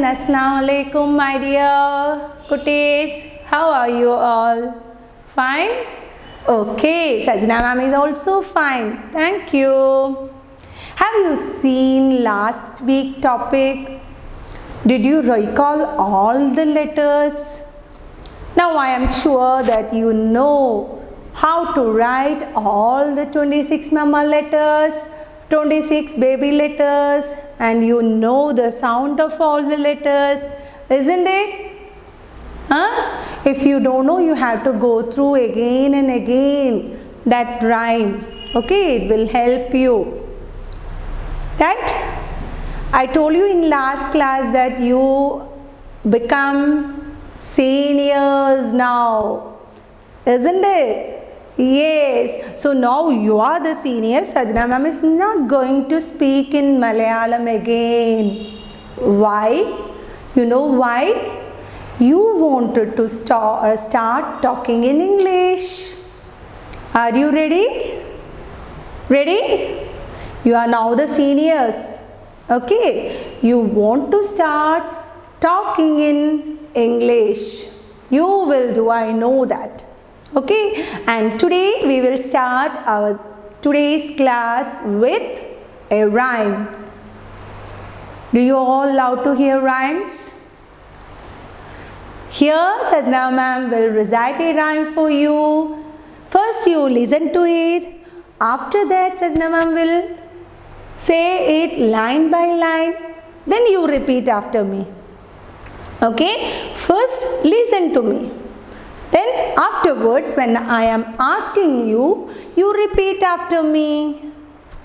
and Assalamu alaikum, my dear cuties. How are you all? Fine? Okay, Sajna ma'am is also fine. Thank you. Have you seen last week topic? Did you recall all the letters? Now I am sure that you know how to write all the 26 mama letters, 26 baby letters, and you know the sound of all the letters, isn't it? If you don't know, you have to go through again and again that rhyme. Okay, it will help you. Right? I told you in last class that you become seniors now, isn't it? Yes. So now you are the seniors. Sajna ma'am is not going to speak in Malayalam again. Why? You know why? You wanted to start talking in English. Are you ready? Ready? You are now the seniors. Okay. You want to start talking in English. You will do, I know that. Okay. And today we will start our today's class with a rhyme. Do you all love to hear rhymes? Here Sajna ma'am will recite a rhyme for you. First you listen to it. After that Sajna ma'am will say it line by line. Then you repeat after me. Okay? First listen to me. Then afterwards when I am asking you, you repeat after me.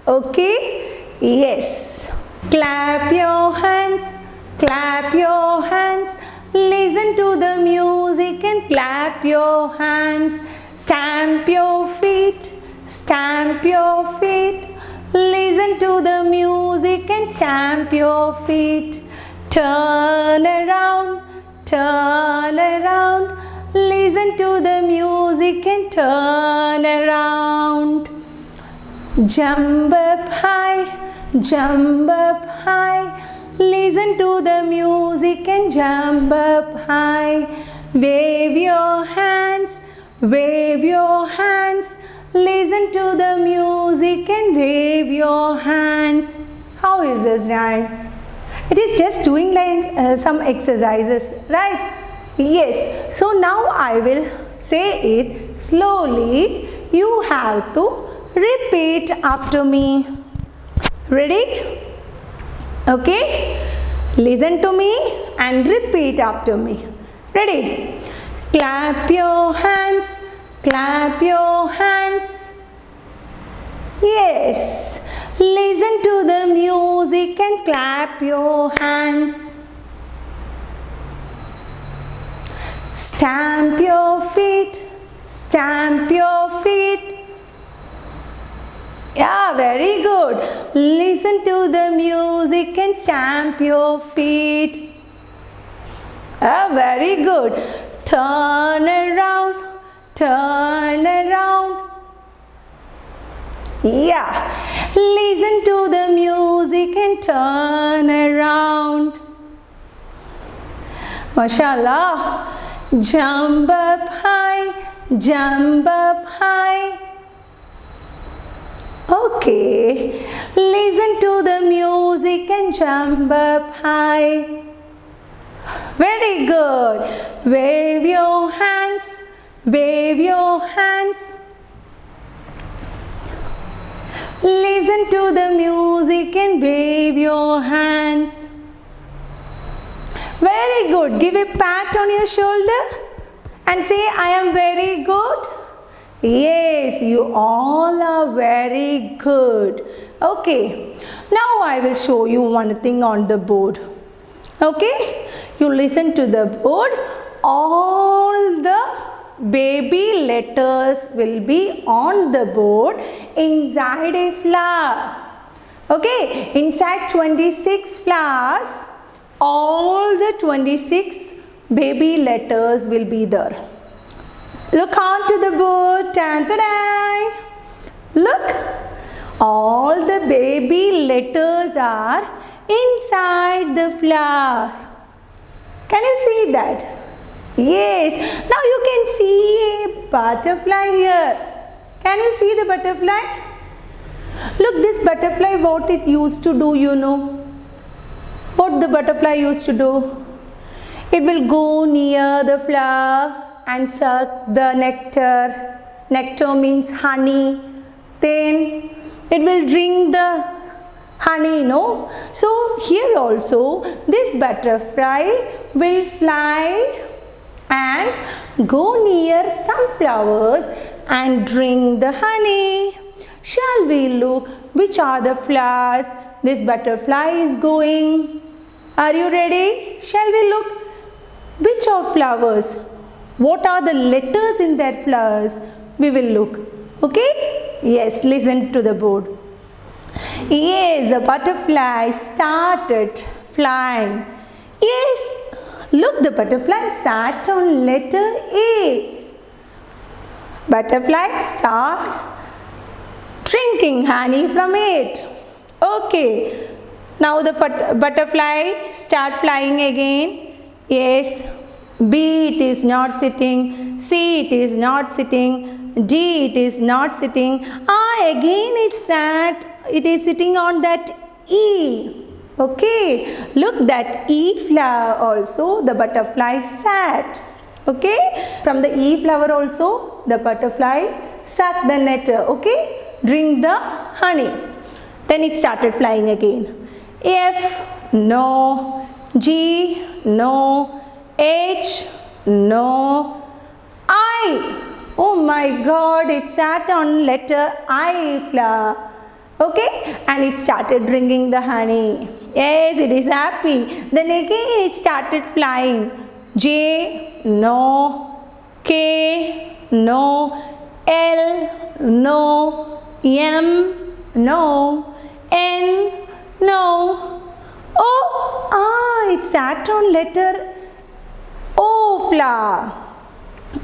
Okay? Yes. Clap your hands. Clap your hands. Listen to the music and clap your hands. Stamp your feet. Stamp your feet. Listen to the music and stamp your feet. Turn around. Turn around. Listen to the music and turn around. Jump up high. Jump up high. Listen to the music and jump up high. Wave your hands, wave your hands. Listen to the music and wave your hands. How is this rhyme? It is just doing like some exercises, right? Yes. So now I will say it slowly. You have to repeat after me. Ready? Okay, listen to me and repeat after me. Ready? Clap your hands, clap your hands. Yes, listen to the music and clap your hands. Stamp your feet, stamp your feet. Yeah, very good. Listen to the music and stamp your feet. Very good. Turn around, turn around. Yeah, listen to the music and turn around. MashaAllah. Jump up high, jump up high. Okay, listen to the music and jump up high. Very good. Wave your hands, wave your hands. Listen to the music and wave your hands. Very good. Give a pat on your shoulder and say, I am very good. Yes, you all are very good. Okay, now I will show you one thing on the board. Okay, you listen to the board. All the baby letters will be on the board inside a flower. Okay, inside 26 flowers, all the 26 baby letters will be there. Look onto the board. Tan, ta, da. Look, all the baby letters are inside the flower. that? Yes. Now you can see a butterfly here. Can you see the butterfly? Look, this butterfly, what it used to do, you know. What the butterfly used to do? It will go near the flower and suck the nectar. Nectar means honey. Then it will drink the honey, no? So here also this butterfly will fly and go near some flowers and drink the honey. Shall we look which are the flowers this butterfly is going? Are you ready? Shall we look which are flowers? What are the letters in that flowers? We will look. Okay? Yes, listen to the board. Yes, the butterfly started flying. Yes, look, the butterfly sat on letter A. Butterfly start drinking honey from it. Okay, now the butterfly start flying again. Yes, B it is not sitting, C it is not sitting, D it is not sitting. Again it's that it is sitting on that E. Okay, look, that E flower also the butterfly sat. Okay, from the E flower also the butterfly sucked the nectar. Okay, drink the honey. Then it started flying again. F, no. G, no. H, no. I, oh my God, it sat on letter I flower. Okay, and it started drinking the honey. Yes, it is happy. Then again it started flying. J, no. K, no. L, no. M, no. N, no. O, it sat on letter O flower.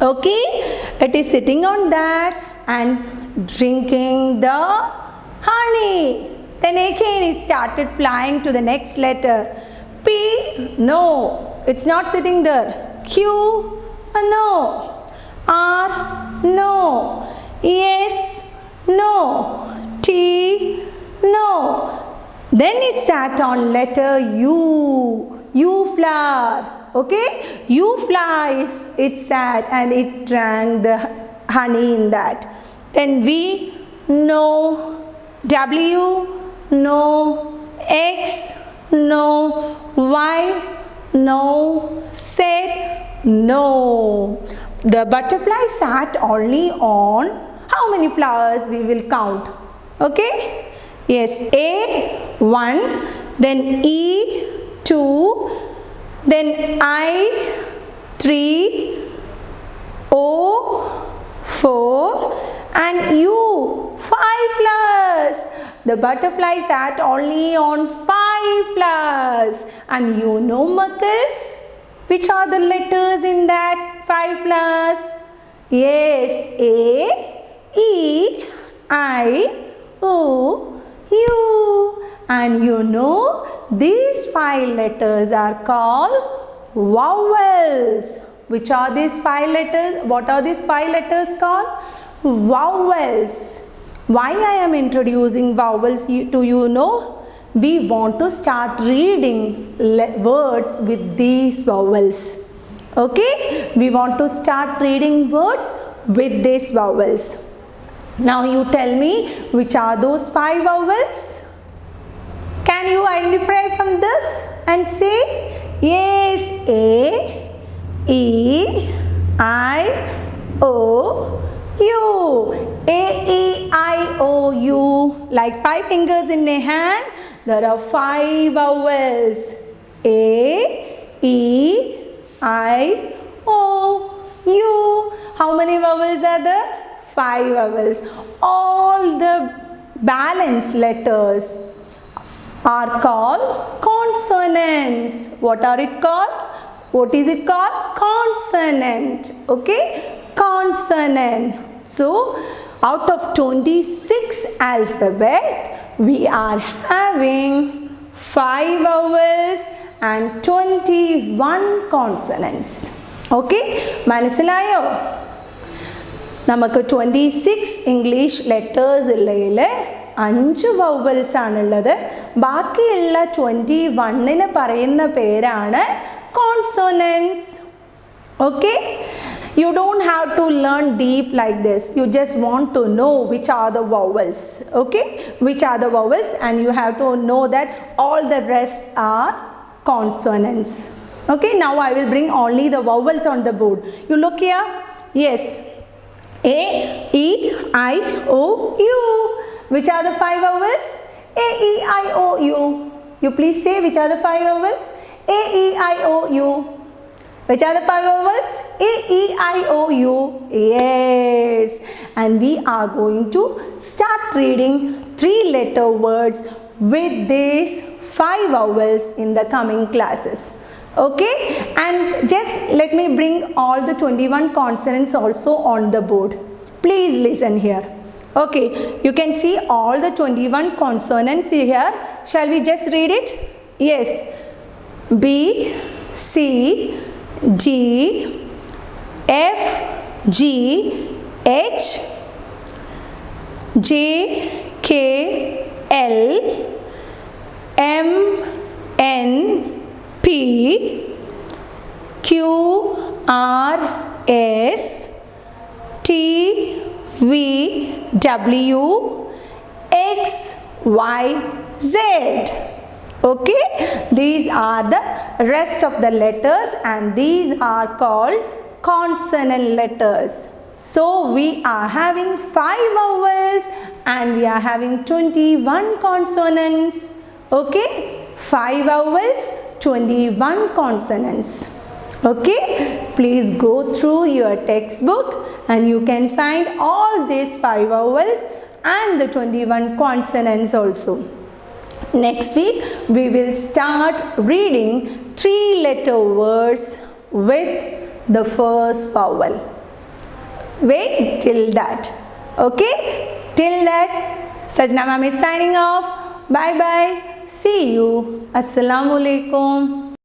Okay, it is sitting on that and drinking the honey. Then again it started flying to the next letter. P, no, it's not sitting there. Q, no. R, no. S, no. T, no. Then it sat on letter U. U flower. Okay, U flower is it sat and it drank the honey in that. Then V, no. W, no. X, no. Y, no. Z, no. The butterfly sat only on how many flowers we will count? Okay, yes, A, 1, then E, 2, then I, 3, O, 4 and U, 5 flowers. The butterfly sat only on 5 flowers. And you know, Muggles, which are the letters in that 5 flowers? Yes, A, E, I, O, U. And you know, these 5 letters are called vowels. Which are these 5 letters? What are these 5 letters called? Vowels. Why I am introducing vowels to you know? We want to start reading words with these vowels. Okay? We want to start reading words with these vowels. Now you tell me, which are those 5 vowels? Can you identify from this and say? Yes, A, E, I, O, U. A, E, I, O, U. Like 5 fingers in a hand, there are 5 vowels. A, E, I, O, U. How many vowels are there? 5 vowels. All the balanced letters are called consonants. What are it called? What is it called? Consonant. Okay? Consonant. So, out of 26 alphabet, we are having 5 vowels and 21 consonants. Okay, മനസ്സിലായോ? നമുക്ക് 26 English letters ഉള്ളതിൽ 5 vowels ആണുള്ളത്. ബാക്കിയുള്ള 21ന് പറയുന്ന പേരാണ് കോൺസോണൻസ്. Okay, you don't have to learn deep like this. You just want to know which are the vowels. Okay, which are the vowels, and you have to know that all the rest are consonants. Okay, now I will bring only the vowels on the board. You look here. Yes, A, E, I, O, U. Which are the 5 vowels? A, E, I, O, U. You please say which are the 5 vowels? A, E, I, O, U. Which are the 5 vowels? A, E, I, O, U. Yes. And we are going to start reading 3-letter words with these 5 vowels in the coming classes. Okay? And just let me bring all the 21 consonants also on the board. Please listen here. Okay, you can see all the 21 consonants here. Shall we just read it? Yes. B, C, D, F, G, H, J, K, L, M, N, P, Q, R, S, T, V, W, X, Y, Z. Okay, these are the rest of the letters, and these are called consonant letters. So we are having 5 vowels and we are having 21 consonants. Okay, 5 vowels, 21 consonants. Okay, please go through your textbook and you can find all these 5 vowels and the 21 consonants also. Next week we will start reading 3-letter words with the first vowel. Wait till that. Okay, till that, Sajna ma'am is signing off. Bye bye. See you. Assalamu alaikum.